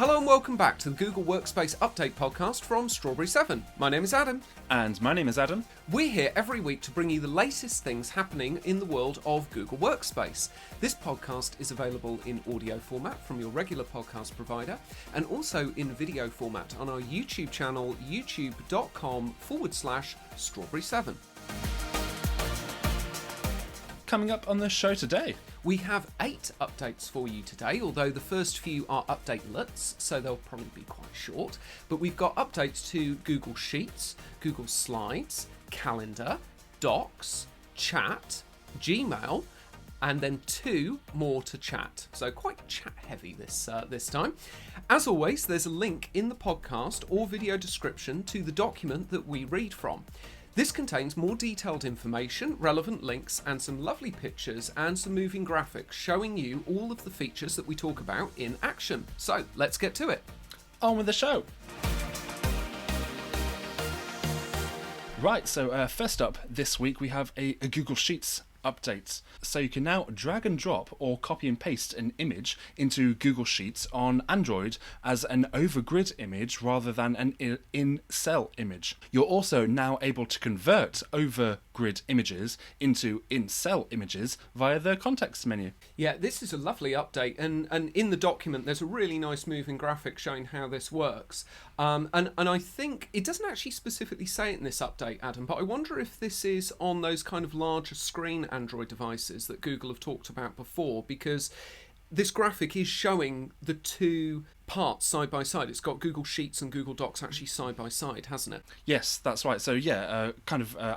Hello and welcome back to the Google Workspace Update podcast from Strawberry 7. My name is Adam. And my name is Adam. We're here every week to bring you the latest things happening in the world of Google Workspace. This podcast is available in audio format from your regular podcast provider and also in video format on our YouTube channel, youtube.com/Strawberry7. Coming up on the show today, we have 8 updates for you today, although the first few are updatelets, so they'll probably be quite short. But we've got updates to Google Sheets, Google Slides, Calendar, Docs, Chat, Gmail, and then 2 more to Chat. So quite chat heavy this time. As always, there's a link in the podcast or video description to the document that we read from. This contains more detailed information, relevant links, and some lovely pictures and some moving graphics showing you all of the features that we talk about in action. So let's get to it. On with the show. Right, so first up this week we have a Google Sheets update. So you can now drag and drop or copy and paste an image into Google Sheets on Android as an overgrid image rather than an in-cell image. You're also now able to convert overgrid images into in-cell images via the context menu. Yeah, this is a lovely update, and in the document there's a really nice moving graphic showing how this works. And I think it doesn't actually specifically say it in this update, Adam, but I wonder if this is on those kind of larger screen Android devices that Google have talked about before, because this graphic is showing the 2 parts side by side. It's got Google Sheets and Google Docs actually side by side, hasn't it? Yes, that's right. So yeah,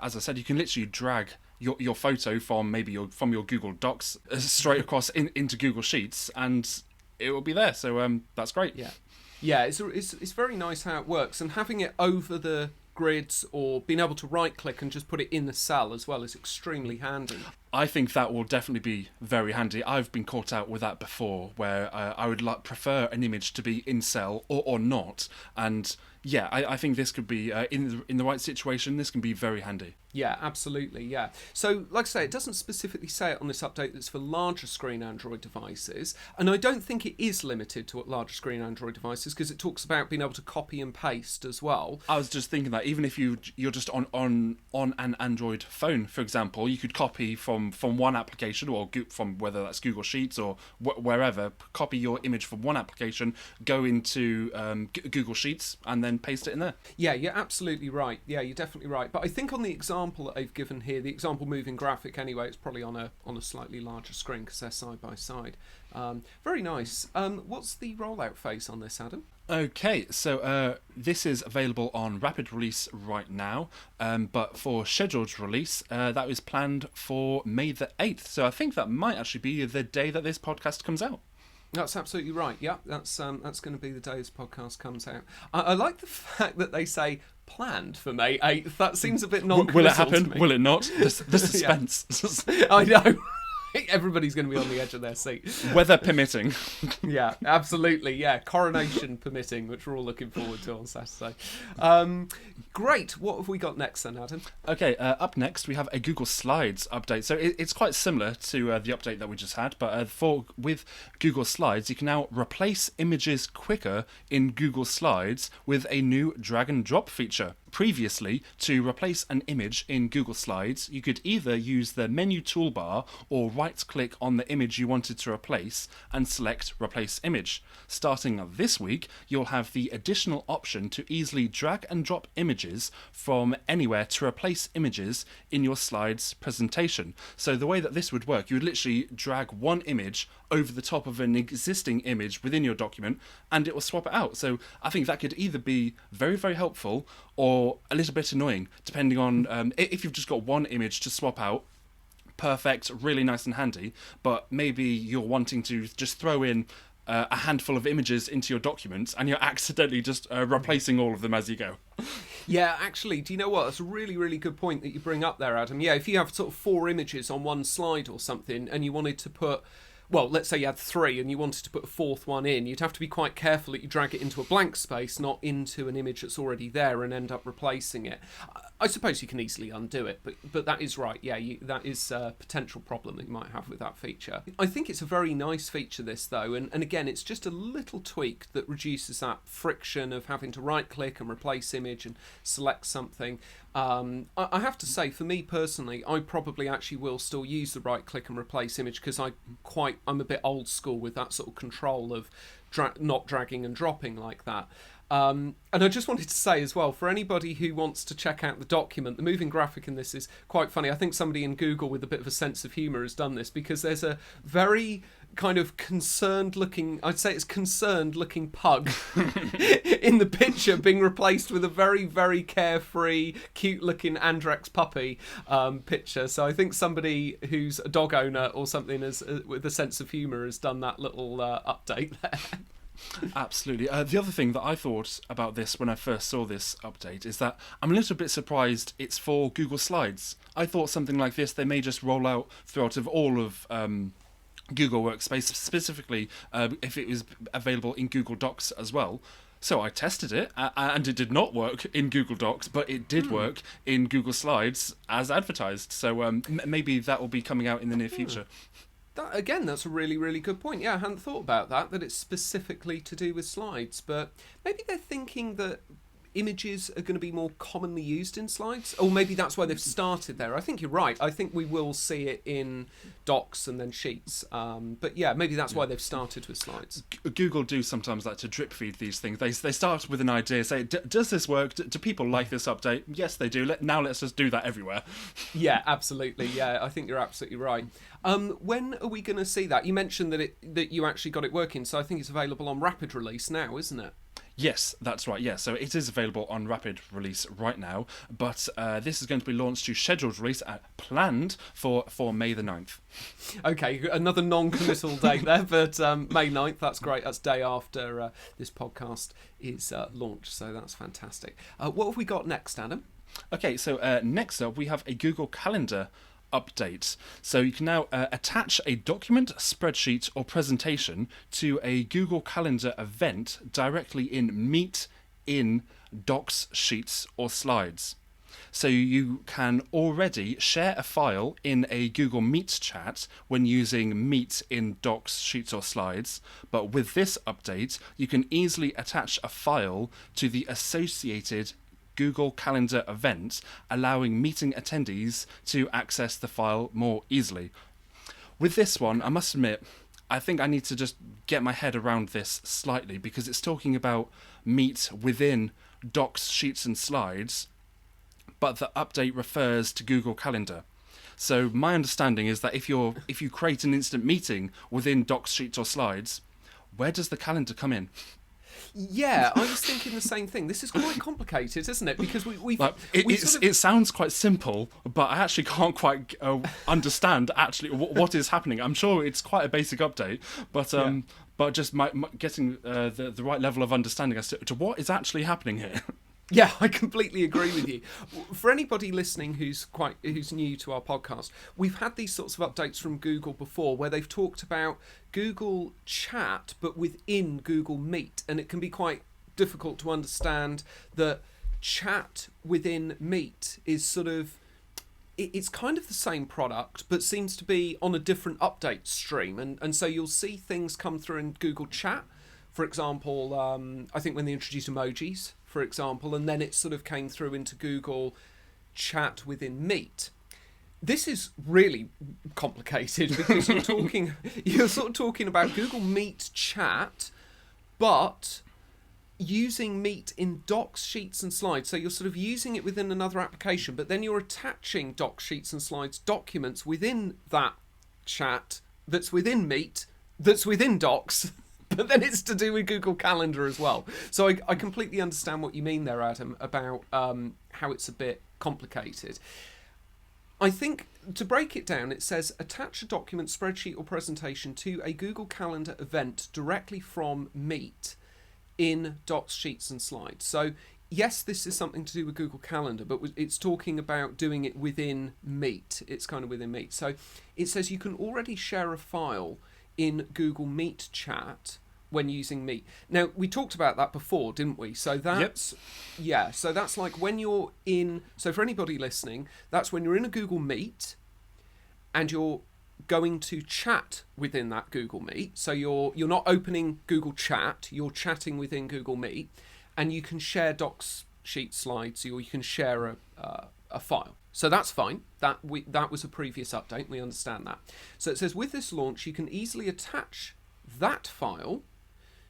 as I said, you can literally drag your photo from your Google Docs straight across into Google Sheets, and it will be there. So that's great. Yeah, it's very nice how it works, and having it over the grids or being able to right click and just put it in the cell as well is extremely handy. I think that will definitely be very handy. I've been caught out with that before, where I would prefer an image to be in cell or not, and yeah, I think this could be in the right situation. This can be very handy. Yeah, absolutely, yeah. So, like I say, it doesn't specifically say it on this update that it's for larger screen Android devices, and I don't think it is limited to larger screen Android devices because it talks about being able to copy and paste as well. I was just thinking that even if you're just on an Android phone, for example, you could copy from one application or from whether that's Google Sheets or wherever, copy your image from one application, go into Google Sheets, and then paste it in there. Yeah, you're absolutely right. Yeah, you're definitely right. But I think on the example that they've given here, the example moving graphic anyway, it's probably on a slightly larger screen because they're side by side. Very nice. What's the rollout phase on this, Adam? Okay, so this is available on rapid release right now, but for scheduled release, that is planned for May the 8th. So I think that might actually be the day that this podcast comes out. That's absolutely right. Yeah, that's going to be the day this podcast comes out. I like the fact that they say planned for May 8th. That seems a bit non-committal. Will it happen? Will it not? The suspense. I know. Everybody's going to be on the edge of their seat. Weather permitting. Yeah, absolutely. Yeah, coronation permitting, which we're all looking forward to on Saturday. Great. What have we got next then, Adam? Okay, up next we have a Google Slides update. So it's quite similar to the update that we just had, but with Google Slides, you can now replace images quicker in Google Slides with a new drag and drop feature. Previously, to replace an image in Google Slides, you could either use the menu toolbar or right-click on the image you wanted to replace and select Replace Image. Starting this week, you'll have the additional option to easily drag and drop images from anywhere to replace images in your slides presentation. So the way that this would work, you would literally drag one image over the top of an existing image within your document and it will swap it out. So I think that could either be very, very helpful or a little bit annoying, depending on if you've just got one image to swap out. Perfect, really nice and handy, but maybe you're wanting to just throw in a handful of images into your documents and you're accidentally just replacing all of them as you go. Yeah, actually, do you know what? That's a really, really good point that you bring up there, Adam. Yeah, if you have sort of 4 images on one slide or something and you wanted to put, well, let's say you had 3 and you wanted to put a 4th one in, you'd have to be quite careful that you drag it into a blank space, not into an image that's already there and end up replacing it. I suppose you can easily undo it, but that is right. Yeah, that is a potential problem that you might have with that feature. I think it's a very nice feature, this, though, and again, it's just a little tweak that reduces that friction of having to right-click and replace image and select something. I have to say, for me personally, I probably actually will still use the right-click and replace image because I'm a bit old school with that sort of control of not dragging and dropping like that. And I just wanted to say as well, for anybody who wants to check out the document, the moving graphic in this is quite funny. I think somebody in Google with a bit of a sense of humour has done this, because there's a very kind of concerned looking pug in the picture being replaced with a very, very carefree, cute looking Andrex puppy picture. So I think somebody who's a dog owner or something with a sense of humour has done that little update there. Absolutely. The other thing that I thought about this when I first saw this update is that I'm a little bit surprised it's for Google Slides. I thought something like this they may just roll out throughout of all of Google Workspace, specifically if it was available in Google Docs as well. So I tested it, and it did not work in Google Docs, but it did work in Google Slides as advertised. So maybe that will be coming out in the near future. That's a really, really good point. Yeah, I hadn't thought about that it's specifically to do with slides, but maybe they're thinking that images are going to be more commonly used in slides, or maybe that's why they've started there. I think you're right. I think we will see it in docs and then sheets, but yeah, maybe that's why they've started with slides. Google do sometimes like to drip feed these things. They start with an idea, say, does this work? Do people like this update? Yes, they do. Now let's just do that everywhere. Yeah, absolutely. Yeah, I think you're absolutely right. When are we going to see that? You mentioned that you actually got it working, so I think it's available on rapid release now, isn't it? Yes, that's right. Yeah, so it is available on rapid release right now, but this is going to be launched to scheduled release planned for May the 9th. Okay, another non-committal date there, but May 9th, that's great. That's day after this podcast is launched, so that's fantastic. What have we got next, Adam? Okay, so next up we have a Google Calendar update. So you can now attach a document, spreadsheet or presentation to a Google Calendar event directly in Meet, in Docs, Sheets or Slides. So you can already share a file in a Google Meet chat when using Meet in Docs, Sheets or Slides, but with this update you can easily attach a file to the associated Google Calendar event, allowing meeting attendees to access the file more easily. With this one, I must admit, I think I need to just get my head around this slightly, because it's talking about Meet within Docs, Sheets and Slides, but the update refers to Google Calendar. So my understanding is that if you create an instant meeting within Docs, Sheets or Slides, where does the calendar come in? Yeah, I was thinking the same thing. This is quite complicated, isn't it? Because it sounds quite simple, but I actually can't quite understand actually what is happening. I'm sure it's quite a basic update, but just getting the right level of understanding as to what is actually happening here. Yeah, I completely agree with you. For anybody listening who's new to our podcast, we've had these sorts of updates from Google before where they've talked about Google Chat but within Google Meet, and it can be quite difficult to understand that chat within Meet is sort of, it's kind of the same product but seems to be on a different update stream, and so you'll see things come through in Google Chat. For example, I think when they introduced emojis, for example, and then it sort of came through into Google Chat within Meet. This is really complicated because you're sort of talking about Google Meet Chat, but using Meet in Docs, Sheets and Slides. So you're sort of using it within another application, but then you're attaching Docs, Sheets and Slides documents within that chat that's within Meet, that's within Docs. But then it's to do with Google Calendar as well. So I completely understand what you mean there, Adam, about how it's a bit complicated. I think to break it down, it says attach a document, spreadsheet or presentation to a Google Calendar event directly from Meet in Docs, Sheets and Slides. So yes, this is something to do with Google Calendar, but it's talking about doing it within Meet. It's kind of within Meet. So it says you can already share a file in Google Meet chat when using Meet. Now, we talked about that before, didn't we? So that's so that's like when you're in. So for anybody listening, that's when you're in a Google Meet, and you're going to chat within that Google Meet. So you're not opening Google Chat, you're chatting within Google Meet, and you can share docs, sheets, slides, or you can share a file. So that's fine. That was a previous update. We understand that. So it says with this launch, you can easily attach that file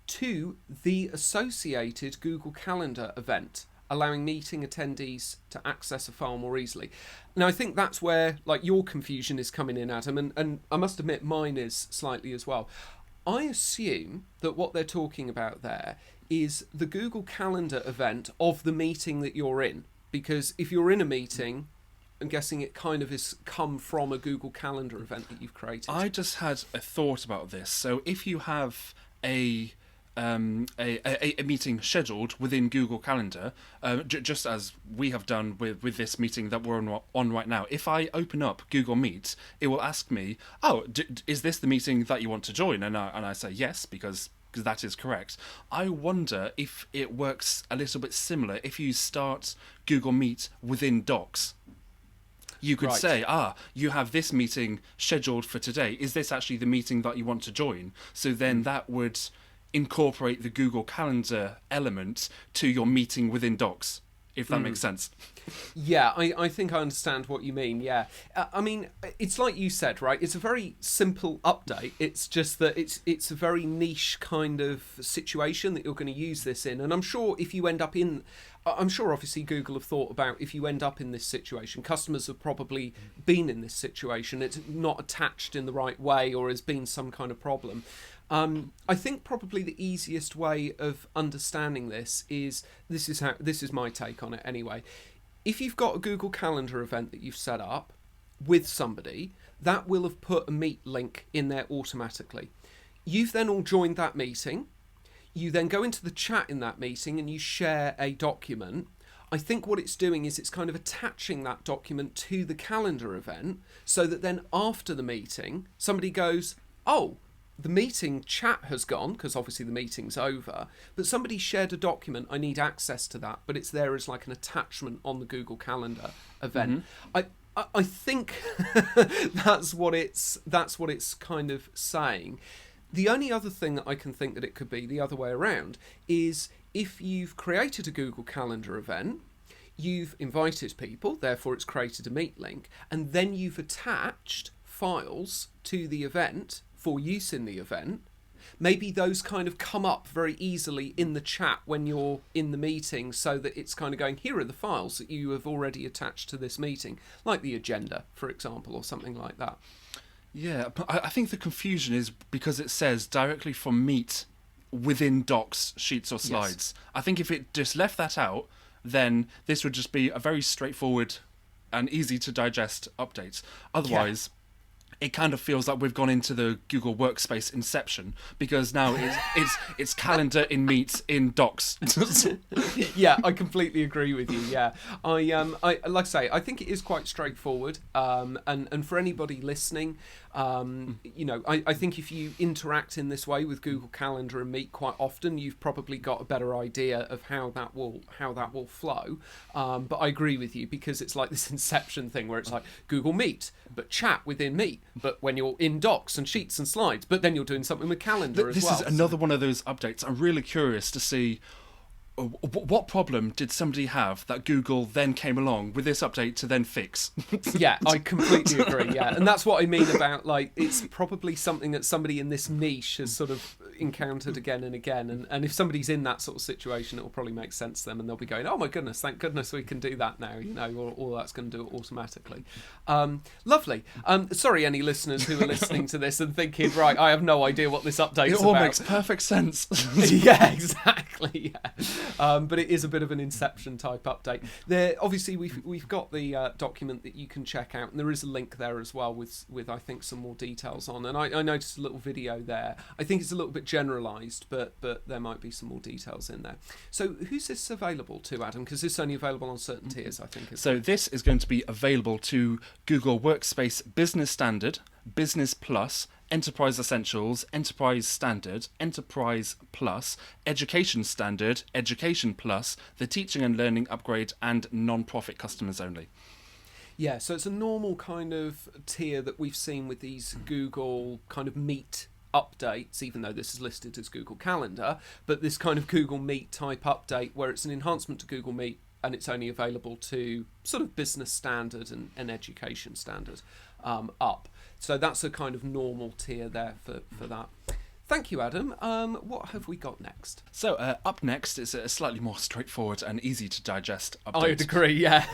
to the associated Google Calendar event, allowing meeting attendees to access a file more easily. Now, I think that's where like your confusion is coming in, Adam, and I must admit mine is slightly as well. I assume that what they're talking about there is the Google Calendar event of the meeting that you're in, because if you're in a meeting, I'm guessing it kind of has come from a Google Calendar event that you've created. I just had a thought about this. So if you have a meeting scheduled within Google Calendar, just as we have done with this meeting that we're on right now, if I open up Google Meet, it will ask me, oh, is this the meeting that you want to join? And I say yes, because that is correct. I wonder if it works a little bit similar if you start Google Meet within Docs. You could say, you have this meeting scheduled for today. Is this actually the meeting that you want to join? So then that would incorporate the Google Calendar element to your meeting within Docs, if that makes sense. Yeah, I think I understand what you mean, yeah. I mean, it's like you said, right? It's a very simple update. It's just that it's a very niche kind of situation that you're going to use this in. And I'm sure if you end up in... I'm sure obviously Google have thought about if you end up in this situation, customers have probably been in this situation. It's not attached in the right way or has been some kind of problem. I think probably the easiest way of understanding this is this is my take on it anyway. If you've got a Google Calendar event that you've set up with somebody, that will have put a Meet link in there automatically. You've then all joined that meeting. You then go into the chat in that meeting and you share a document. I think what it's doing is it's kind of attaching that document to the calendar event so that then after the meeting, somebody goes, oh, the meeting chat has gone, because obviously the meeting's over, but somebody shared a document, I need access to that, but it's there as like an attachment on the Google Calendar event. I think that's what it's kind of saying. The only other thing that I can think that it could be the other way around is if you've created a Google Calendar event, you've invited people, therefore it's created a Meet link, and then you've attached files to the event for use in the event. Maybe those kind of come up very easily in the chat when you're in the meeting, so that it's kind of going, here are the files that you have already attached to this meeting, like the agenda, for example, or something like that. Yeah, but I think the confusion is because it says directly from Meet within Docs, Sheets or Slides. Yes. I think if it just left that out, then this would just be a very straightforward and easy to digest update. Otherwise, it kind of feels like we've gone into the Google Workspace inception, because now it's calendar in Meet in Docs. Yeah, I completely agree with you. Yeah, I like I say, I think it is quite straightforward. And for anybody listening, I think if you interact in this way with Google Calendar and Meet quite often, you've probably got a better idea of how that will flow. But I agree with you, because it's like this inception thing where it's like Google Meet, but chat within Meet, but when you're in Docs and Sheets and Slides, but then you're doing something with Calendar as well. This is another one of those updates. I'm really curious to see what problem did somebody have that Google then came along with this update to then fix. Yeah, I completely agree. Yeah, and that's what I mean about, like, it's probably something that somebody in this niche has sort of encountered again and again, and if somebody's in that sort of situation, it will probably make sense to them, and they'll be going, oh my goodness, thank goodness we can do that now, or all that's going to do it automatically. Lovely. Sorry, any listeners who are listening to this and thinking, right, I have no idea what this update's about. It all makes perfect sense. Yeah, exactly. Yeah. But it is a bit of an Inception type update. There, obviously, we've got the document that you can check out, and there is a link there as well with I think some more details on. And I noticed a little video there. I think it's a little bit generalised, but there might be some more details in there. So who's this available to, Adam? Because this is only available on certain tiers, I think. So this is going to be available to Google Workspace Business Standard, Business Plus, Enterprise Essentials, Enterprise Standard, Enterprise Plus, Education Standard, Education Plus, the Teaching and Learning Upgrade, and non-profit customers only. Yeah, so it's a normal kind of tier that we've seen with these Google kind of Meet updates, even though this is listed as Google Calendar, but this kind of Google Meet type update where it's an enhancement to Google Meet and it's only available to sort of business standard and education standard up. So that's a kind of normal tier there for that. Thank you, Adam. What have we got next? So up next is a slightly more straightforward and easy to digest update. I would agree, yeah.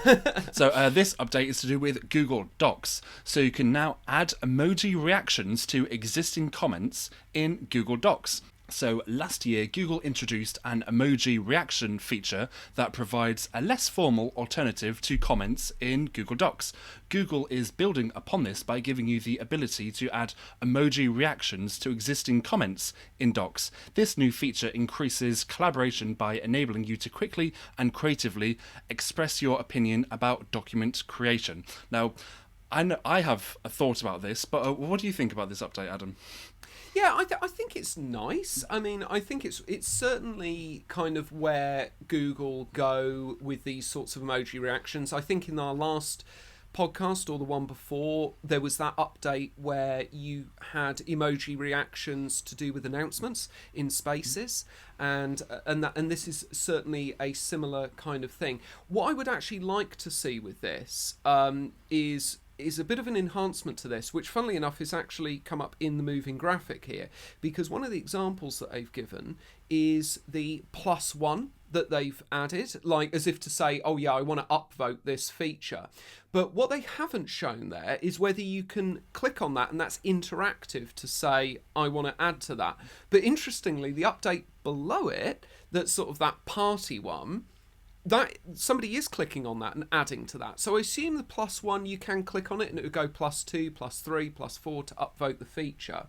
So this update is to do with Google Docs. So you can now add emoji reactions to existing comments in Google Docs. So last year, Google introduced an emoji reaction feature that provides a less formal alternative to comments in Google Docs. Google is building upon this by giving you the ability to add emoji reactions to existing comments in Docs. This new feature increases collaboration by enabling you to quickly and creatively express your opinion about document creation. Now, I know I have a thought about this, but what do you think about this update, Adam? Yeah, I think it's nice. I mean, I think it's certainly kind of where Google go with these sorts of emoji reactions. I think in our last podcast or the one before, there was that update where you had emoji reactions to do with announcements in Spaces, and this is certainly a similar kind of thing. What I would actually like to see with this is a bit of an enhancement to this, which funnily enough has actually come up in the moving graphic here, because one of the examples that they've given is the +1 that they've added, like as if to say, oh yeah, I want to upvote this feature. But what they haven't shown there is whether you can click on that and that's interactive to say, I want to add to that. But interestingly, the update below it, that's sort of that party one, that somebody is clicking on that and adding to that. So I assume the +1, you can click on it and it would go +2, +3, +4 to upvote the feature.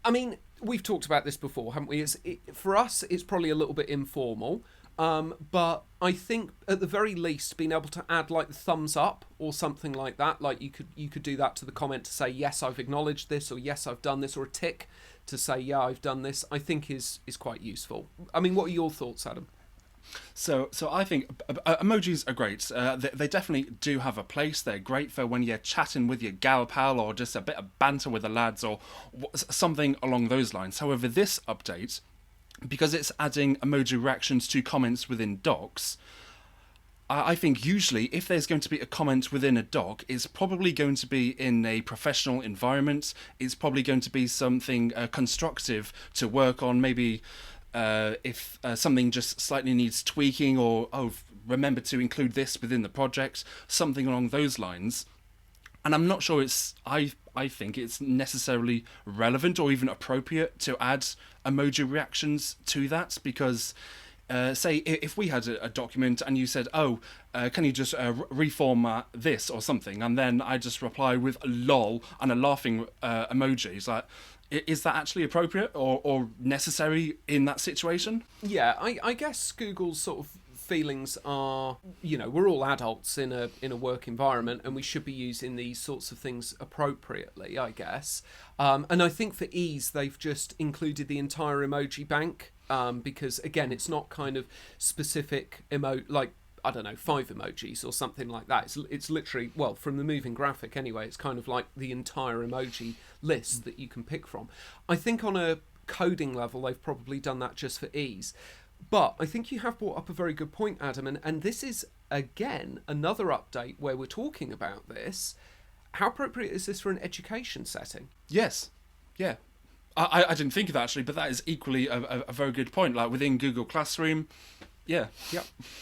I mean, we've talked about this before, haven't we? For us, it's probably a little bit informal, but I think at the very least being able to add like the thumbs up or something like that, like you could do that to the comment to say, yes, I've acknowledged this, or yes, I've done this, or a tick to say, yeah, I've done this, I think is quite useful. I mean, what are your thoughts, Adam? So I think emojis are great. They definitely do have a place. They're great for when you're chatting with your gal pal or just a bit of banter with the lads or something along those lines. However, this update, because it's adding emoji reactions to comments within docs, I think usually if there's going to be a comment within a doc, it's probably going to be in a professional environment. It's probably going to be something constructive to work on, maybe if something just slightly needs tweaking, or remember to include this within the project, something along those lines. And I'm not sure I think it's necessarily relevant or even appropriate to add emoji reactions to that, because say if we had a document and you said, can you just reformat this or something, and then I just reply with lol and a laughing emoji, it's like, is that actually appropriate or necessary in that situation? Yeah, I guess Google's sort of feelings are, we're all adults in a work environment and we should be using these sorts of things appropriately, I guess. And I think for ease, they've just included the entire emoji bank, because again, it's not kind of specific like, I don't know, 5 emojis or something like that. It's literally, well, from the moving graphic anyway, it's kind of like the entire emoji list that you can pick from. I think on a coding level, they've probably done that just for ease. But I think you have brought up a very good point, Adam, and this is, again, another update where we're talking about this. How appropriate is this for an education setting? Yes. Yeah. I didn't think of that, actually, but that is equally a very good point. Like within Google Classroom, yeah.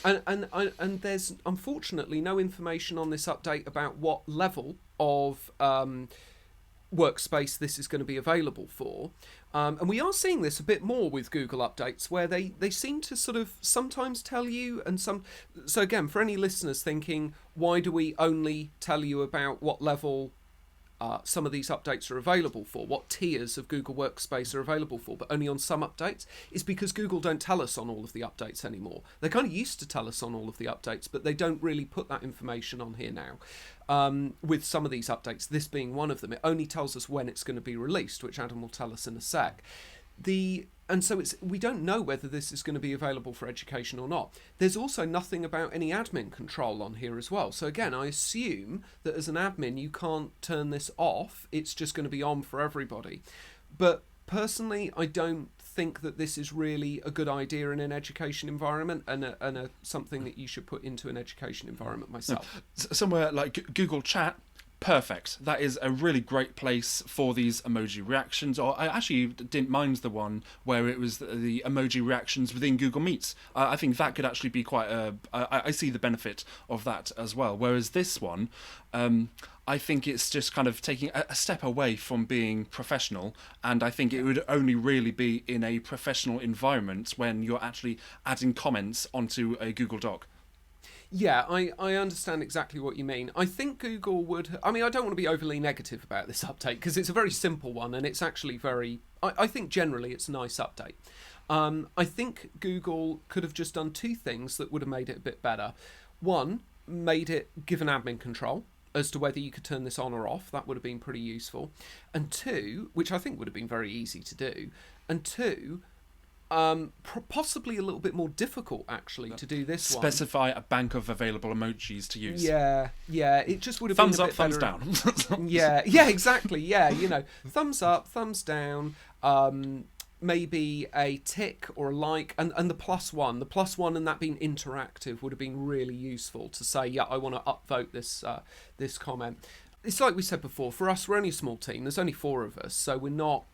And there's unfortunately no information on this update about what level of workspace this is going to be available for. And we are seeing this a bit more with Google updates, where they seem to sort of sometimes tell you, so again, for any listeners thinking, why do we only tell you about what level some of these updates are available for, what tiers of Google Workspace are available for, but only on some updates, is because Google don't tell us on all of the updates anymore. They kind of used to tell us on all of the updates, but they don't really put that information on here now. With some of these updates, this being one of them, it only tells us when it's going to be released, which Adam will tell us in a sec. And so we don't know whether this is going to be available for education or not. There's also nothing about any admin control on here as well. So again, I assume that as an admin, you can't turn this off. It's just going to be on for everybody. But personally, I don't think that this is really a good idea in an education environment and something that you should put into an education environment myself. Somewhere like Google Chat, perfect. That is a really great place for these emoji reactions. Or I actually didn't mind the one where it was the emoji reactions within Google Meets. I think that could actually be quite I see the benefit of that as well. Whereas this one, I think it's just kind of taking a step away from being professional, and I think it would only really be in a professional environment when you're actually adding comments onto a Google Doc. Yeah, I understand exactly what you mean. I think Google would... I mean, I don't want to be overly negative about this update because it's a very simple one and it's actually very... I think generally it's a nice update. I think Google could have just done two things that would have made it a bit better. One, made it given admin control as to whether you could turn this on or off. That would have been pretty useful. And two, which I think would have been very easy to do, and two... possibly a little bit more difficult actually to do this one. Specify a bank of available emojis to use. Yeah, it just would have thumbs been a up, bit thumbs better. down. yeah, exactly. Yeah, thumbs up, thumbs down. Maybe a tick or a like, and the plus one, and that being interactive would have been really useful to say, yeah, I want to upvote this comment. It's like we said before. For us, we're only a small team. There's only 4 of us, so we're not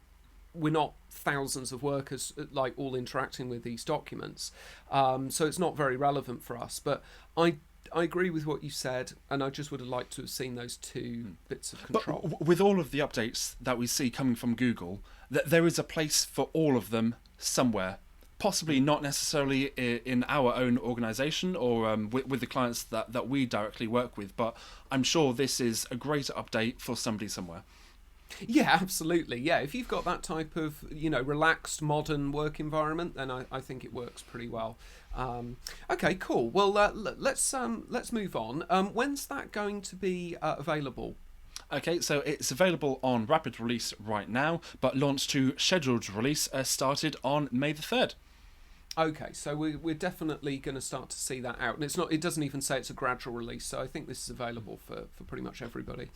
thousands of workers like all interacting with these documents, so it's not very relevant for us. But I agree with what you said, and I just would have liked to have seen those 2 bits of control. But with all of the updates that we see coming from Google, there is a place for all of them somewhere. Possibly not necessarily in our own organisation or with the clients that we directly work with, but I'm sure this is a great update for somebody somewhere. Yeah, absolutely. Yeah, if you've got that type of relaxed modern work environment, then I think it works pretty well. Okay, cool. Well, let's move on. When's that going to be available? Okay, so it's available on rapid release right now, but launch to scheduled release started on May the 3rd. Okay, so we're definitely going to start to see that out, and it doesn't even say it's a gradual release, so I think this is available for pretty much everybody.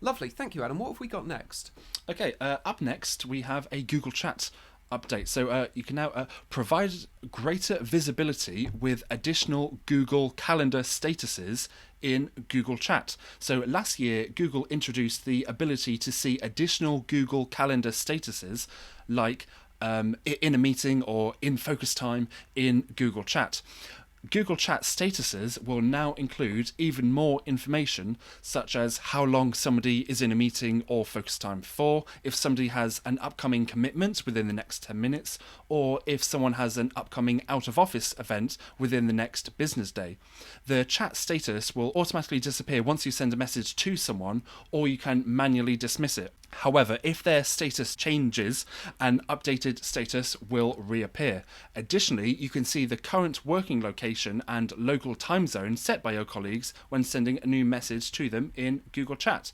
Lovely, thank you, Adam. What have we got next? Okay, up next we have a Google Chat update. So you can now provide greater visibility with additional Google Calendar statuses in Google Chat. So last year, Google introduced the ability to see additional Google Calendar statuses like in a meeting or in focus time in Google Chat. Google Chat statuses will now include even more information, such as how long somebody is in a meeting or focus time for, if somebody has an upcoming commitment within the next 10 minutes, or if someone has an upcoming out-of-office event within the next business day. The chat status will automatically disappear once you send a message to someone, or you can manually dismiss it. However, if their status changes, an updated status will reappear. Additionally, you can see the current working location and local time zone set by your colleagues when sending a new message to them in Google Chat.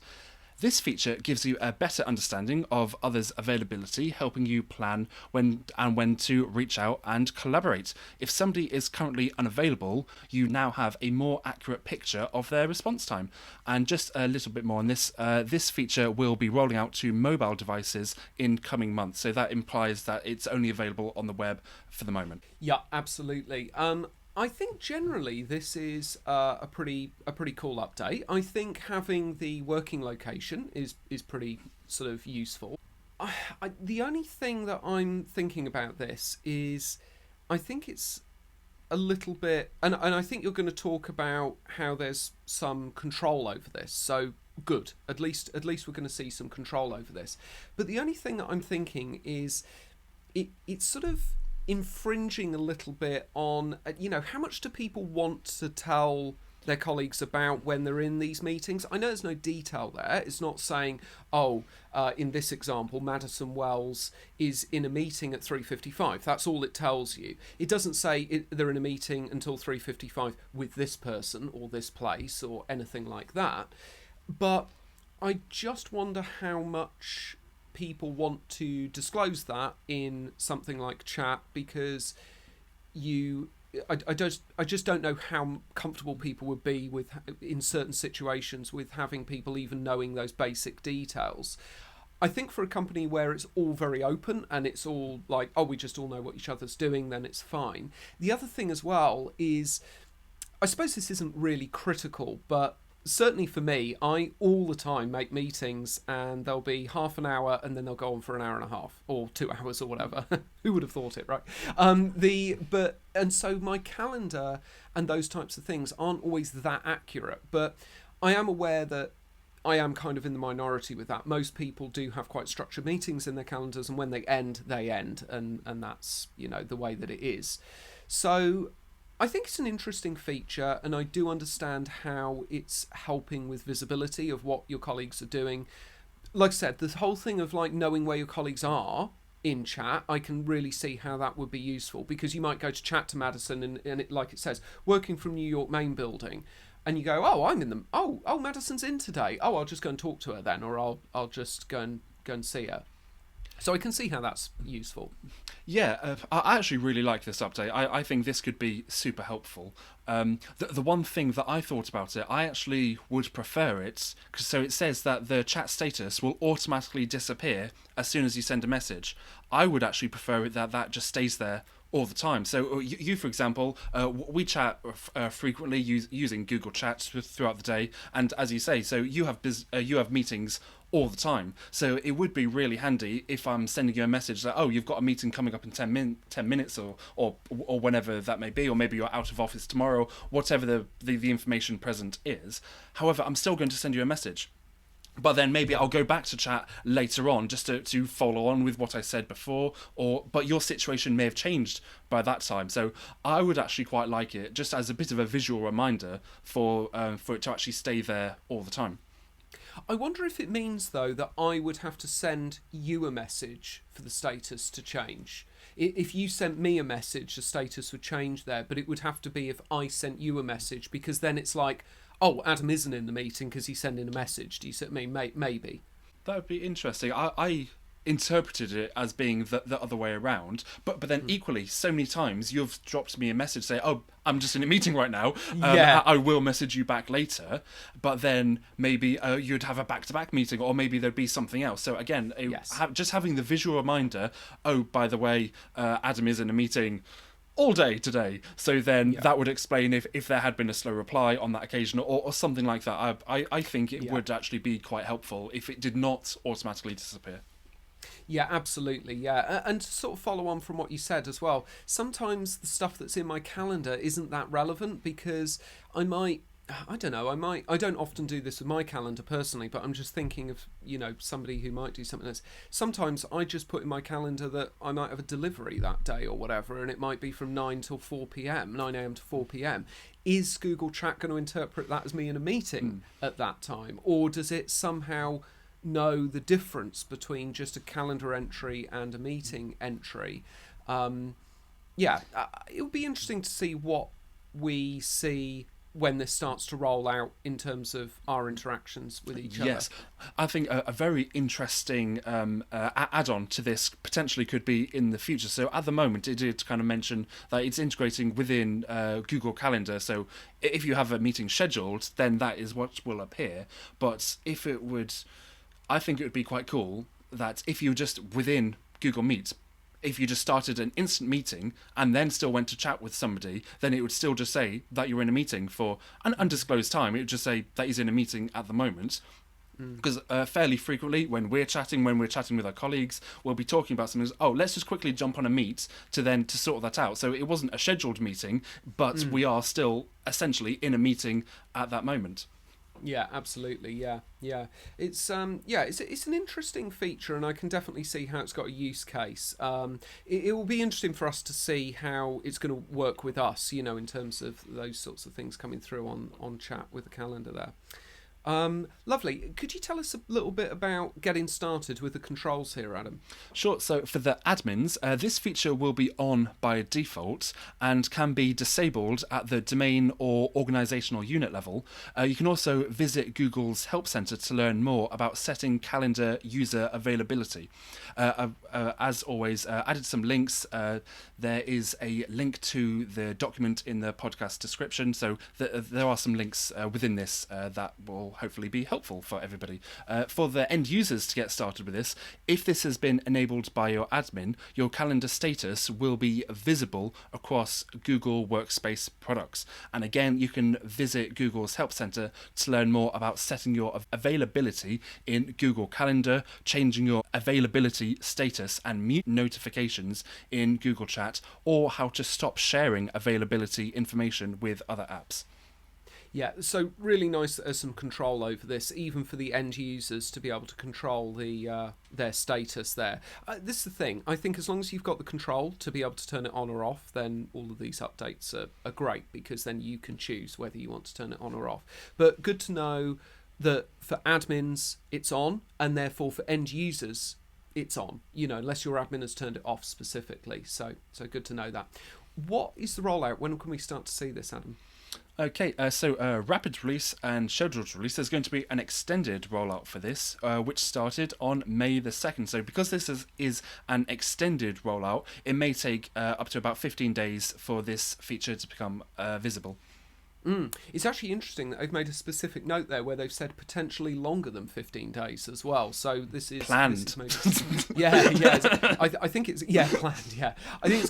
This feature gives you a better understanding of others' availability, helping you plan when to reach out and collaborate. If somebody is currently unavailable, you now have a more accurate picture of their response time. And just a little bit more on this, this feature will be rolling out to mobile devices in coming months. So that implies that it's only available on the web for the moment. Yeah, absolutely. I think generally this is a pretty cool update. I think having the working location is pretty sort of useful. The only thing that I'm thinking about this is I think it's a little bit, and I think you're going to talk about how there's some control over this. So good, at least we're going to see some control over this. But the only thing that I'm thinking is it's sort of infringing a little bit on how much do people want to tell their colleagues about when they're in these meetings. I know there's no detail there. It's not saying, oh, in this example, Madison Wells is in a meeting at 3:55. That's all it tells you. It doesn't say they're in a meeting until 3:55 with this person or this place or anything like that. But I just wonder how much people want to disclose that in something like chat, because I just don't know how comfortable people would be with, in certain situations, with having people even knowing those basic details. I think for a company where it's all very open and it's all like, oh, we just all know what each other's doing, then it's fine. The other thing as well is, I suppose this isn't really critical, but certainly for me, I all the time make meetings and they'll be half an hour and then they'll go on for an hour and a half or 2 hours or whatever. Who would have thought it, right? And so my calendar and those types of things aren't always that accurate, but I am aware that I am kind of in the minority with that. Most people do have quite structured meetings in their calendars, and when they end, and that's, the way that it is. So I think it's an interesting feature, and I do understand how it's helping with visibility of what your colleagues are doing. Like I said, the whole thing of like knowing where your colleagues are in chat, I can really see how that would be useful, because you might go to chat to Madison and it, like it says, working from New York main building, and you go, oh, I'm in them. Oh, Madison's in today. Oh, I'll just go and talk to her then, or I'll just go and see her. So I can see how that's useful. Yeah, I actually really like this update. I think this could be super helpful. The one thing that I thought about it, I actually would prefer it, so it says that the chat status will automatically disappear as soon as you send a message. I would actually prefer it that just stays there all the time. So you for example, we chat frequently using Google Chat throughout the day, and as you say, so you have meetings all the time. So it would be really handy if I'm sending you a message that, oh, you've got a meeting coming up in 10 minutes or whenever that may be, or maybe you're out of office tomorrow, whatever the information present is. However, I'm still going to send you a message. But then maybe I'll go back to chat later on just to follow on with what I said before, but your situation may have changed by that time. So I would actually quite like it just as a bit of a visual reminder for it to actually stay there all the time. I wonder if it means, though, that I would have to send you a message for the status to change. If you sent me a message, the status would change there, but it would have to be if I sent you a message, because then it's like, oh, Adam isn't in the meeting because he's sending a message. Do you see what I mean? Maybe. That would be interesting. I interpreted it as being the other way around, but then equally, so many times you've dropped me a message saying, oh, I'm just in a meeting right now, I will message you back later, but then maybe you'd have a back-to-back meeting, or maybe there'd be something else. So again, just having the visual reminder, oh, by the way, Adam is in a meeting all day today, so then that would explain if there had been a slow reply on that occasion, or something like that. I think it would actually be quite helpful if it did not automatically disappear. Yeah, absolutely, yeah. And to sort of follow on from what you said as well, sometimes the stuff that's in my calendar isn't that relevant, because I don't often do this with my calendar personally, but I'm just thinking of, somebody who might do something else. Sometimes I just put in my calendar that I might have a delivery that day or whatever, and it might be from 9 till 4 p.m, 9 a.m. to 4 p.m. Is Google Chat going to interpret that as me in a meeting at that time? Or does it somehow know the difference between just a calendar entry and a meeting entry? It would be interesting to see what we see when this starts to roll out in terms of our interactions with each other. Yes, I think a very interesting add-on to this potentially could be in the future. So at the moment, it did kind of mention that it's integrating within Google Calendar. So if you have a meeting scheduled, then that is what will appear. But I think it would be quite cool that if you just within Google Meet, if you just started an instant meeting and then still went to chat with somebody, then it would still just say that you're in a meeting for an undisclosed time. It would just say that he's in a meeting at the moment. Because fairly frequently, when we're chatting with our colleagues, we'll be talking about something. Oh, let's just quickly jump on a meet to sort that out. So it wasn't a scheduled meeting, but we are still essentially in a meeting at that moment. Yeah, absolutely. Yeah. It's an interesting feature, and I can definitely see how it's got a use case. It will be interesting for us to see how it's going to work with us, in terms of those sorts of things coming through on chat with the calendar there. Lovely. Could you tell us a little bit about getting started with the controls here, Adam? Sure. So for the admins, this feature will be on by default and can be disabled at the domain or organizational unit level. You can also visit Google's Help Center to learn more about setting calendar user availability. As always, added some links. There is a link to the document in the podcast description. So there are some links within this that will hopefully be helpful for everybody. For the end users to get started with this, if this has been enabled by your admin, your calendar status will be visible across Google Workspace products. And again, you can visit Google's Help Center to learn more about setting your availability in Google Calendar, changing your availability status and mute notifications in Google Chat, or how to stop sharing availability information with other apps. Yeah, so really nice that there's some control over this, even for the end users to be able to control their status there. This is the thing. I think as long as you've got the control to be able to turn it on or off, then all of these updates are great, because then you can choose whether you want to turn it on or off. But good to know that for admins it's on, and therefore for end users it's on, unless your admin has turned it off specifically. So good to know that. What is the rollout? When can we start to see this, Adam? Okay, so rapid release and scheduled release. There's going to be an extended rollout for this, which started on May the 2nd. So because this is an extended rollout, it may take up to about 15 days for this feature to become visible. It's actually interesting that they've made a specific note there where they've said potentially longer than 15 days as well. So this is planned. I think it's planned. Yeah, I think it's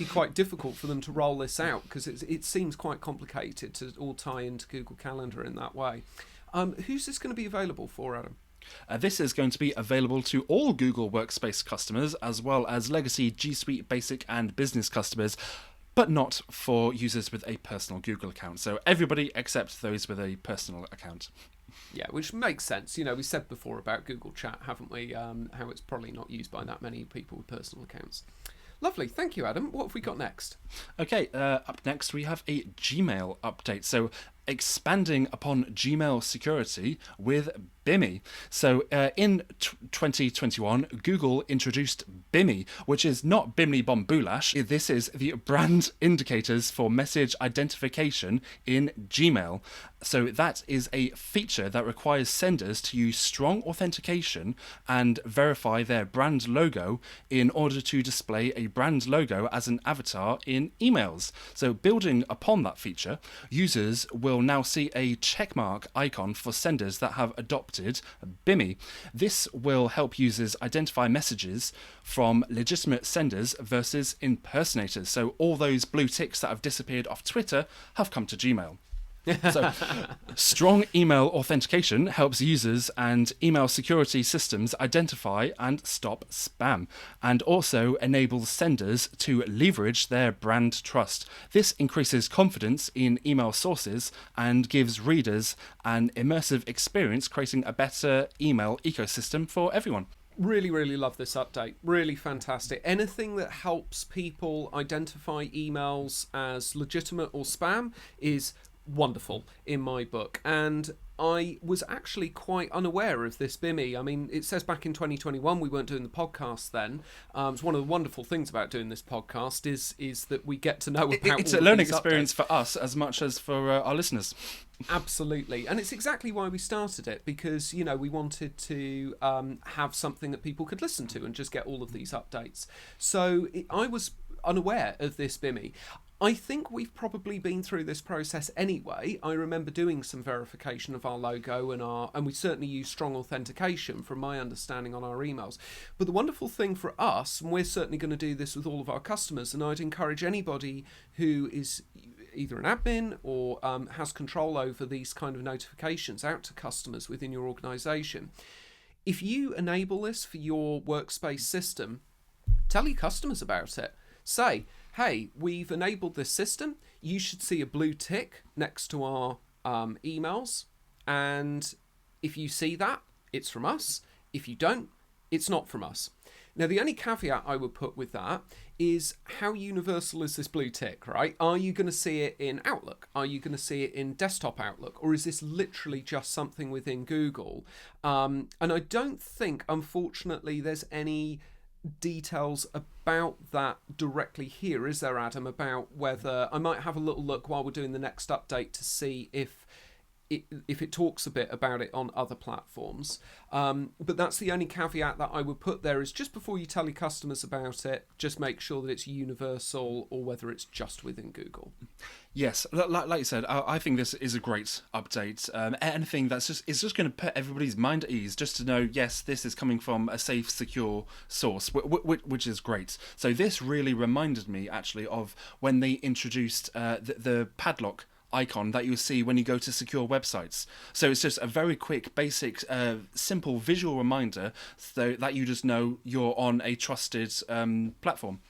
quite difficult for them to roll this out, because it seems quite complicated to all tie into Google Calendar in that way. Who's this going to be available for, Adam? This is going to be available to all Google Workspace customers, as well as legacy G Suite Basic and Business customers, but not for users with a personal Google account. So everybody except those with a personal account. Yeah, which makes sense. We said before about Google Chat, haven't we? How it's probably not used by that many people with personal accounts. Lovely. Thank you, Adam. What have we got next? Okay, up next we have a Gmail update. So expanding upon Gmail security with Bimmy. So in 2021, Google introduced Bimmy, which is not Bimini Bom Boulash. This is the brand indicators for message identification in Gmail. So that is a feature that requires senders to use strong authentication and verify their brand logo in order to display a brand logo as an avatar in emails. So building upon that feature, users will now see a checkmark icon for senders that have adopted Bimmy. This will help users identify messages from legitimate senders versus impersonators. So all those blue ticks that have disappeared off Twitter have come to Gmail. So, strong email authentication helps users and email security systems identify and stop spam, and also enables senders to leverage their brand trust. This increases confidence in email sources and gives readers an immersive experience, creating a better email ecosystem for everyone. Really, really love this update. Really fantastic. Anything that helps people identify emails as legitimate or spam is wonderful in my book. And I was actually quite unaware of this Bimmy. I mean, it says back in 2021 we weren't doing the podcast then. It's one of the wonderful things about doing this podcast is that we get to know about it's all a learning these experience updates. for us as much as for our listeners. Absolutely. And it's exactly why we started it, because we wanted to have something that people could listen to and just get all of these updates. So I was unaware of this Bimmy. I think we've probably been through this process anyway. I remember doing some verification of our logo and we certainly use strong authentication from my understanding on our emails. But the wonderful thing for us, and we're certainly going to do this with all of our customers, and I'd encourage anybody who is either an admin or has control over these kind of notifications out to customers within your organisation. If you enable this for your workspace system, tell your customers about it. Say, hey, we've enabled this system. You should see a blue tick next to our emails. And if you see that, it's from us. If you don't, it's not from us. Now, the only caveat I would put with that is how universal is this blue tick, right? Are you going to see it in Outlook? Are you going to see it in Desktop Outlook? Or is this literally just something within Google? And I don't think, unfortunately, there's any details about that directly here, is there, Adam? About whether I might have a little look while we're doing the next update to see if it talks a bit about it on other platforms. But that's the only caveat that I would put there, is just before you tell your customers about it, just make sure that it's universal or whether it's just within Google. Yes, like you said, I think this is a great update. Anything that's just going to put everybody's mind at ease, just to know, yes, this is coming from a safe, secure source, which is great. So this really reminded me, actually, of when they introduced the padlock icon that you see when you go to secure websites. So it's just a very quick, basic, simple visual reminder so that you just know you're on a trusted platform.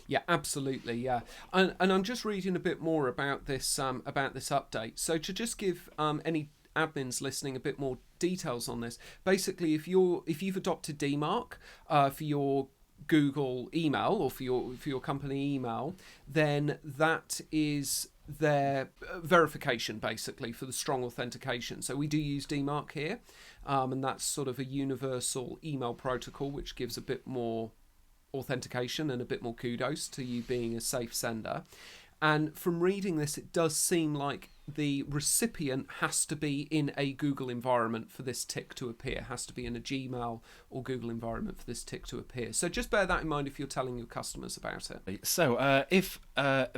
Yeah, absolutely. Yeah, and I'm just reading a bit more about this update. So to just give any admins listening a bit more details on this, basically, if you've adopted DMARC for your Google email or for your company email, then that is their verification, basically, for the strong authentication. So we do use DMARC here, and that's sort of a universal email protocol which gives a bit more authentication and a bit more kudos to you being a safe sender. And from reading this, it does seem like the recipient has to be in a Google environment for this tick to appear, has to be in a Gmail or Google environment for this tick to appear. So just bear that in mind if you're telling your customers about it. So if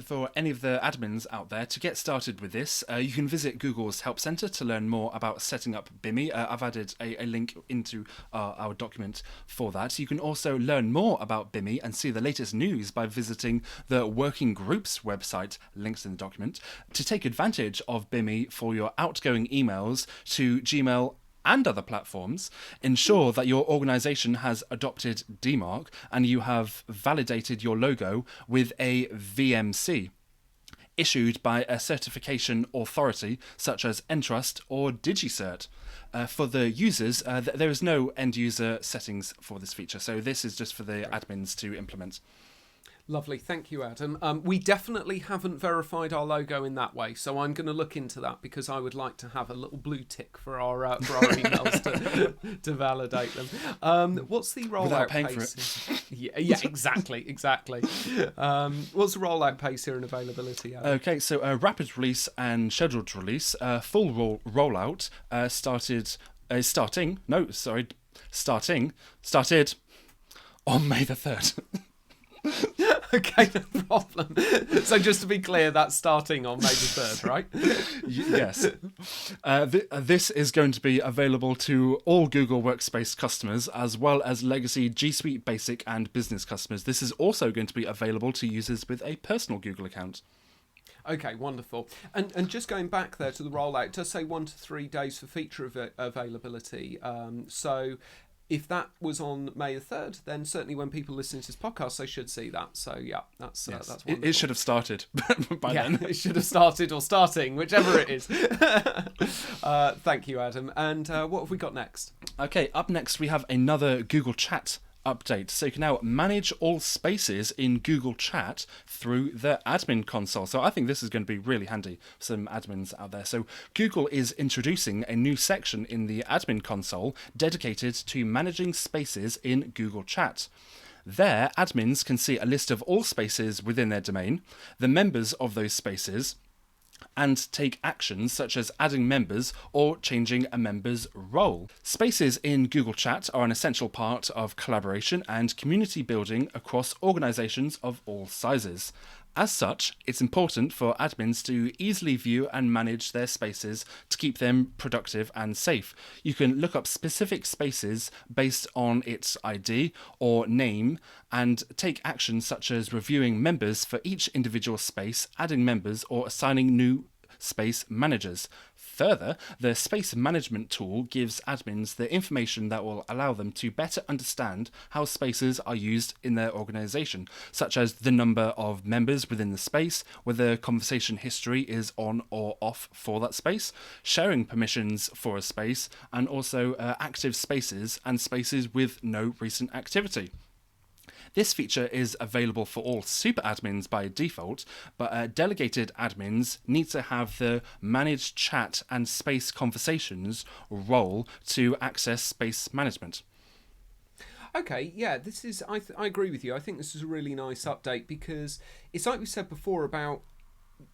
for any of the admins out there to get started with this, you can visit Google's Help Center to learn more about setting up BIMI. I've added a link into our document for that. You can also learn more about BIMI and see the latest news by visiting the Working Groups website, links in the document, to take advantage of BIMI for your outgoing emails to Gmail and other platforms. Ensure that your organization has adopted DMARC and you have validated your logo with a VMC issued by a certification authority such as Entrust or DigiCert. For the users, there is no end-user settings for this feature, so this is just for the admins to implement. Lovely, thank you, Adam. We definitely haven't verified our logo in that way, so I'm going to look into that because I would like to have a little blue tick for our emails to validate them. What's the rollout without paying pace? For it. Yeah, exactly. What's the rollout pace here and availability, Adam? Okay, so rapid release and scheduled release, full rollout started on May the 3rd. Okay, no problem. So just to be clear, that's starting on May the 3rd, right? Yes. This is going to be available to all Google Workspace customers, as well as legacy G Suite Basic and Business customers. This is also going to be available to users with a personal Google account. Okay, wonderful. And just going back there to the rollout, it does say 1 to 3 days for feature availability. So if that was on May the 3rd, then certainly when people listen to this podcast, they should see that. So yeah, that's wonderful. It should have started by then. It should have started or starting, whichever it is. Thank you, Adam. And what have we got next? Okay, up next we have another Google Chat update. So you can now manage all spaces in Google Chat through the admin console. So I think this is going to be really handy for some admins out there. So Google is introducing a new section in the admin console dedicated to managing spaces in Google Chat. There, admins can see a list of all spaces within their domain, the members of those spaces, and take actions such as adding members or changing a member's role. Spaces in Google Chat are an essential part of collaboration and community building across organizations of all sizes. As such, it's important for admins to easily view and manage their spaces to keep them productive and safe. You can look up specific spaces based on its ID or name and take actions such as reviewing members for each individual space, adding members, or assigning new space managers. Further, the space management tool gives admins the information that will allow them to better understand how spaces are used in their organization, such as the number of members within the space, whether conversation history is on or off for that space, sharing permissions for a space, and also active spaces and spaces with no recent activity. This feature is available for all super admins by default, but delegated admins need to have the Manage Chat and Space Conversations role to access space management. Okay, yeah, this is. I agree with you. I think this is a really nice update because it's like we said before about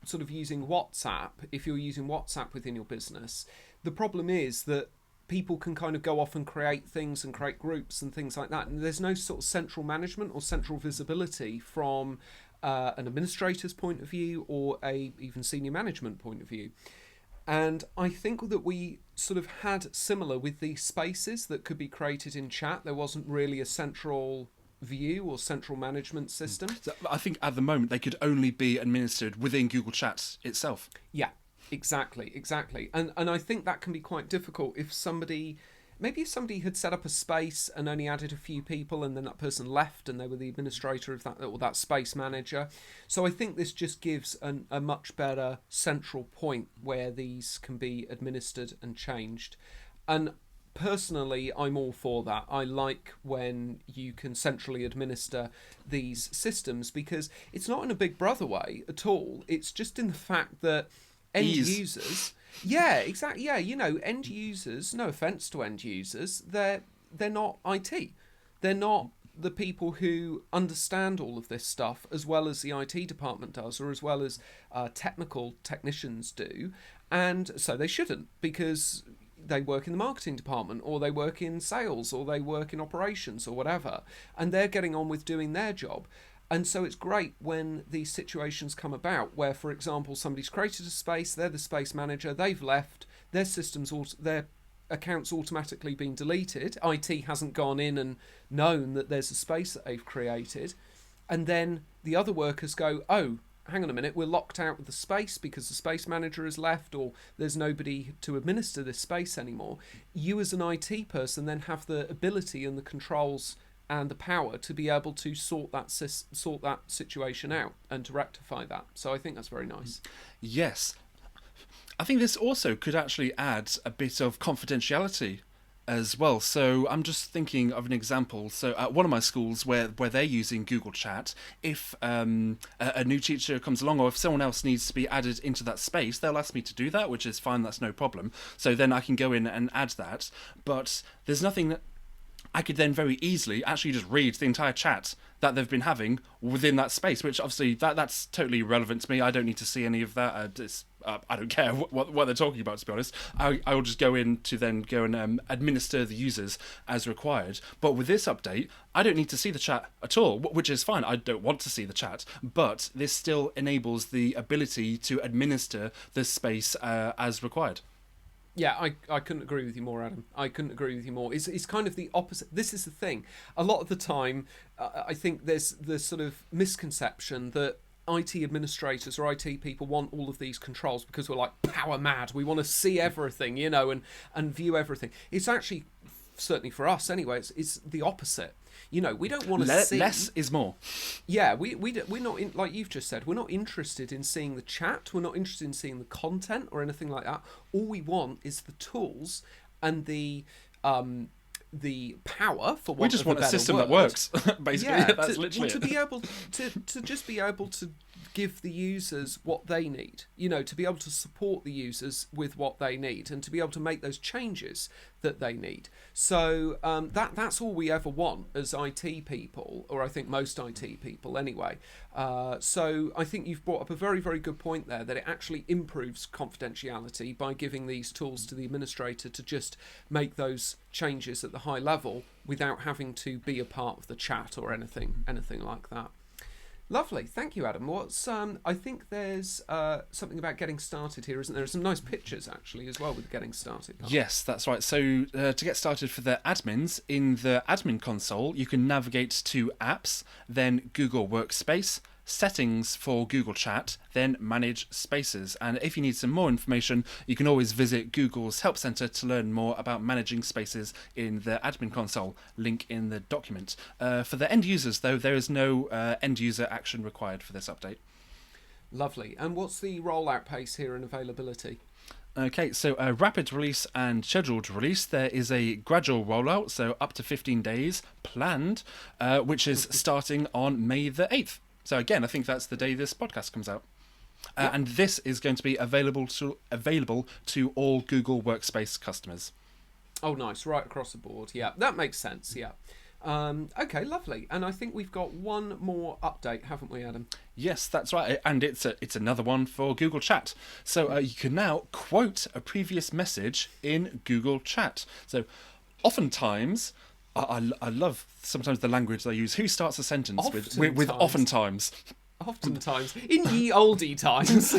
sort of using WhatsApp. If you're using WhatsApp within your business, the problem is that people can kind of go off and create things and create groups and things like that, and there's no sort of central management or central visibility from an administrator's point of view or a even senior management point of view. And I think that we sort of had similar with the spaces that could be created in chat. There wasn't really a central view or central management system. So I think at the moment they could only be administered within Google Chat itself. Yeah, exactly. And I think that can be quite difficult if somebody had set up a space and only added a few people and then that person left and they were the administrator of that or that space manager. So I think this just gives a much better central point where these can be administered and changed. And personally, I'm all for that. I like when you can centrally administer these systems because it's not in a Big Brother way at all. It's just in the fact that end users, yeah, exactly, yeah, end users, no offense to end users, they're not IT. They're not the people who understand all of this stuff as well as the IT department does, or as well as technicians do, and so they shouldn't, because they work in the marketing department, or they work in sales, or they work in operations, or whatever, and they're getting on with doing their job. And so it's great when these situations come about where, for example, somebody's created a space, they're the space manager, they've left, their their accounts automatically been deleted, IT hasn't gone in and known that there's a space that they've created, and then the other workers go, oh, hang on a minute, we're locked out of the space because the space manager has left or there's nobody to administer this space anymore. You as an IT person then have the ability and the controls and the power to be able to sort that situation out and to rectify that. So I think that's very nice. Yes. I think this also could actually add a bit of confidentiality as well. So I'm just thinking of an example. So at one of my schools where they're using Google Chat, if a new teacher comes along or if someone else needs to be added into that space, they'll ask me to do that, which is fine, that's no problem. So then I can go in and add that. But there's nothing that I could then very easily actually just read the entire chat that they've been having within that space, which obviously that's totally irrelevant to me. I don't need to see any of that. I don't care what they're talking about, to be honest. I will just go in to then go and administer the users as required. But with this update, I don't need to see the chat at all, which is fine. I don't want to see the chat, but this still enables the ability to administer the space as required. Yeah, I couldn't agree with you more, Adam. I couldn't agree with you more. It's kind of the opposite. This is the thing. A lot of the time, I think there's the sort of misconception that IT administrators or IT people want all of these controls because we're like power mad. We want to see everything, and view everything. It's actually, certainly for us anyway, it's the opposite. We don't want to see... Less is more. Yeah, we're not, like you've just said, we're not interested in seeing the chat, we're not interested in seeing the content or anything like that. All we want is the tools and the power, for we just want a system that works, basically. Yeah, that's literally to be able to just be able to give the users what they need, to be able to support the users with what they need and to be able to make those changes that they need. So that's all we ever want as IT people, or I think most IT people anyway. So I think you've brought up a very, very good point there, that it actually improves confidentiality by giving these tools to the administrator to just make those changes at the high level without having to be a part of the chat or anything like that. Lovely, thank you, Adam. I think there's something about getting started here, isn't there? There's some nice pictures actually as well with getting started. Yes, that's right. So to get started for the admins, in the admin console, you can navigate to Apps, then Google Workspace, settings for Google Chat, then manage spaces. And if you need some more information, you can always visit Google's Help Center to learn more about managing spaces in the admin console, link in the document. For the end users, though, there is no end user action required for this update. Lovely. And what's the rollout pace here and availability? Okay, so rapid release and scheduled release, there is a gradual rollout, so up to 15 days planned, which is starting on May the 8th. So again, I think that's the day this podcast comes out. Yep. And this is going to be available to all Google Workspace customers. Oh, nice. Right across the board. Yeah, that makes sense. Yeah. Okay, lovely. And I think we've got one more update, haven't we, Adam? Yes, that's right, and it's another one for Google Chat. So you can now quote a previous message in Google Chat. So oftentimes, I love sometimes the language they use. Who starts a sentence with oftentimes? Oftentimes. In ye oldie times.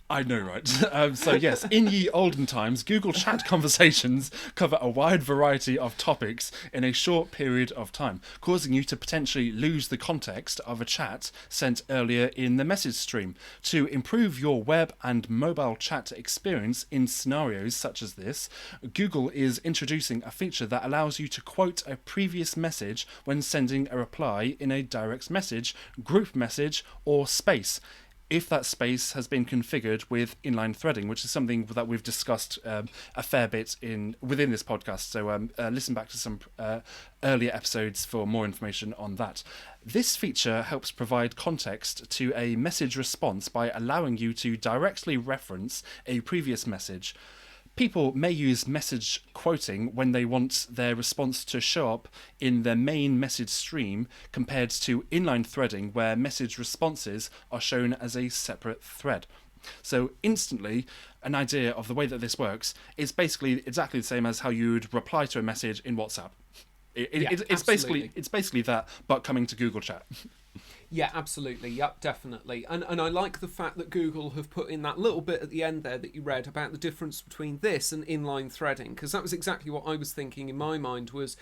I know, right? So yes, in ye olden times, Google Chat conversations cover a wide variety of topics in a short period of time, causing you to potentially lose the context of a chat sent earlier in the message stream. To improve your web and mobile chat experience in scenarios such as this, Google is introducing a feature that allows you to quote a previous message when sending a reply in a direct message, group message, or space, if that space has been configured with inline threading, which is something that we've discussed a fair bit within this podcast. So listen back to some earlier episodes for more information on that. This feature helps provide context to a message response by allowing you to directly reference a previous message. People may use message quoting when they want their response to show up in their main message stream, compared to inline threading where message responses are shown as a separate thread. So instantly, an idea of the way that this works is basically exactly the same as how you would reply to a message in WhatsApp. It's basically that, but coming to Google Chat. Yeah, absolutely. Yep, definitely. And I like the fact that Google have put in that little bit at the end there that you read about the difference between this and inline threading, because that was exactly what I was thinking in my mind was,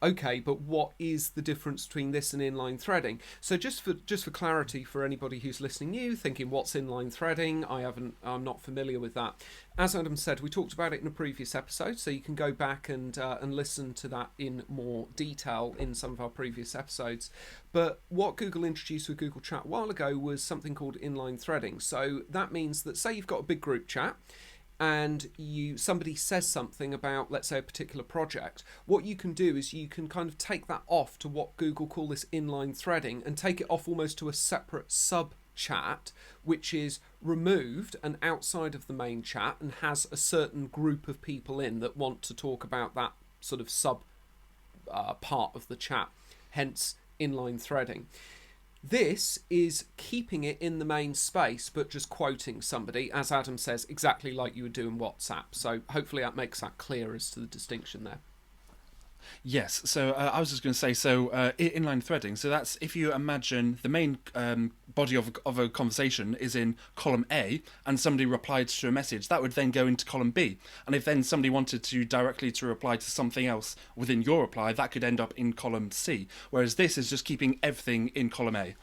okay, but what is the difference between this and inline threading? So just for clarity for anybody who's listening new, thinking what's inline threading, I'm not familiar with that. As Adam said, we talked about it in a previous episode, so you can go back and listen to that in more detail in some of our previous episodes. But what Google introduced with Google Chat a while ago was something called inline threading. So that means that, say you've got a big group chat, and somebody says something about, let's say, a particular project, what you can do is you can kind of take that off to what Google call this inline threading and take it off almost to a separate sub chat, which is removed and outside of the main chat and has a certain group of people in that want to talk about that sort of sub part of the chat, hence inline threading. This is keeping it in the main space, but just quoting somebody, as Adam says, exactly like you would do in WhatsApp. So hopefully that makes that clear as to the distinction there. Yes, so I was just going to say, so inline threading, so that's if you imagine the main body of a conversation is in column A and somebody replied to a message, that would then go into column B. And if then somebody wanted to directly to reply to something else within your reply, that could end up in column C. Whereas this is just keeping everything in column A.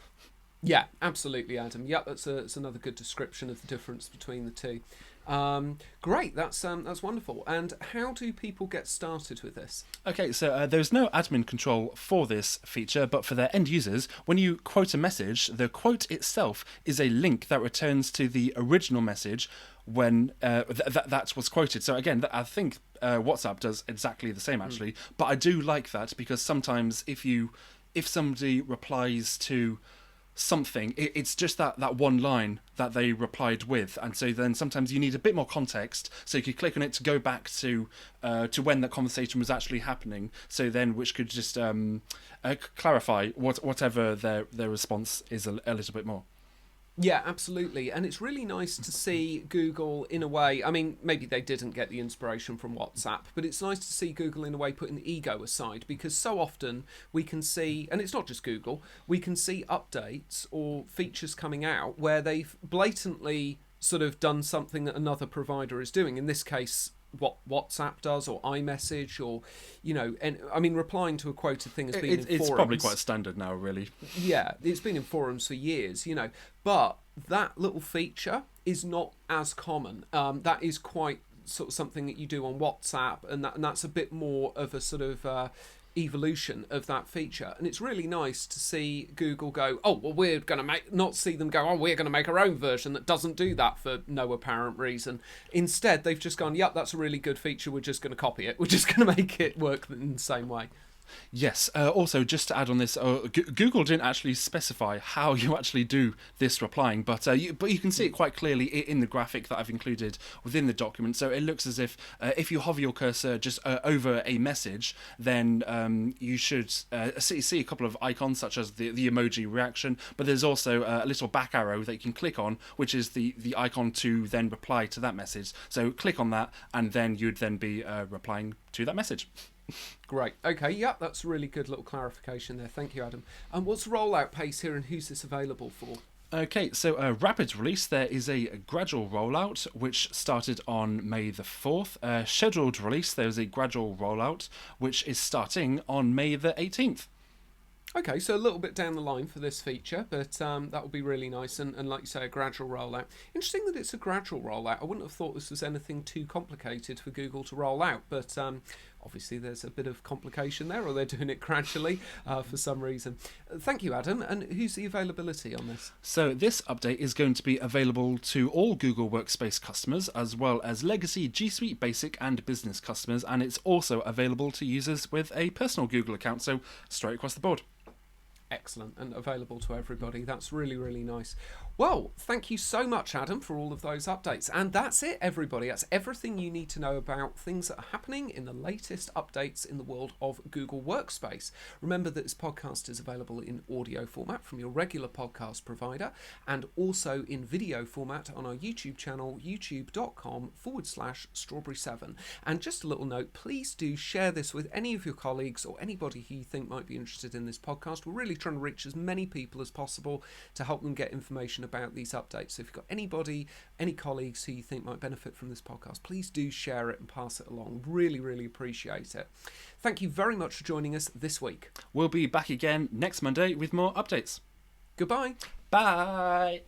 Yeah, absolutely, Adam. Yep, that's another good description of the difference between the two. Great, that's wonderful. And how do people get started with this? Okay, so there's no admin control for this feature, but for their end users, when you quote a message, the quote itself is a link that returns to the original message when that was quoted. So again, I think WhatsApp does exactly the same actually, but I do like that because sometimes if somebody replies to something, it's just that one line that they replied with, and so then sometimes you need a bit more context, so you could click on it to go back to when that conversation was actually happening, so then which could just clarify whatever their response is a little bit more. Yeah, absolutely. And it's really nice to see Google in a way, I mean, maybe they didn't get the inspiration from WhatsApp, but it's nice to see Google in a way putting the ego aside, because so often we can see, and it's not just Google, we can see updates or features coming out where they've blatantly sort of done something that another provider is doing. In this case, what WhatsApp does or iMessage or, and I mean, replying to a quoted thing has been in forums. It's probably quite standard now, really. Yeah, it's been in forums for years, but that little feature is not as common. That is quite sort of something that you do on WhatsApp, and that's a bit more of a sort of evolution of that feature. And it's really nice to see Google go, oh, well, we're going to not see them go, oh, we're going to make our own version that doesn't do that for no apparent reason. Instead, they've just gone, yep, that's a really good feature, we're just going to copy it, we're just going to make it work in the same way. Yes. Also, just to add on this, Google didn't actually specify how you actually do this replying, but you can see it quite clearly in the graphic that I've included within the document. So it looks as if you hover your cursor just over a message, then you should see a couple of icons such as the emoji reaction, but there's also a little back arrow that you can click on, which is the icon to then reply to that message. So click on that, and then you'd then be replying to that message. Great. Okay, yeah, that's a really good little clarification there. Thank you, Adam. And what's the rollout pace here, and who's this available for? Okay, so rapid release, there is a gradual rollout which started on May the 4th. Scheduled release, there's a gradual rollout which is starting on May the 18th. Okay, so a little bit down the line for this feature, but that will be really nice, and like you say, a gradual rollout. Interesting that it's a gradual rollout. I wouldn't have thought this was anything too complicated for Google to roll out, but obviously there's a bit of complication there, or they're doing it gradually for some reason. Thank you, Adam. And who's the availability on this? So this update is going to be available to all Google Workspace customers, as well as legacy G Suite Basic and Business customers, and it's also available to users with a personal Google account, so straight across the board. Excellent, and available to everybody. That's really, really nice. Well, thank you so much, Adam, for all of those updates. And that's it, everybody. That's everything you need to know about things that are happening in the latest updates in the world of Google Workspace. Remember that this podcast is available in audio format from your regular podcast provider, and also in video format on our YouTube channel, youtube.com/strawberry7. And just a little note, please do share this with any of your colleagues or anybody who you think might be interested in this podcast. We're really trying to reach as many people as possible to help them get information about these updates. So if you've got anybody, any colleagues who you think might benefit from this podcast, please do share it and pass it along. Really, really appreciate it. Thank you very much for joining us this week. We'll be back again next Monday with more updates. Goodbye. Bye.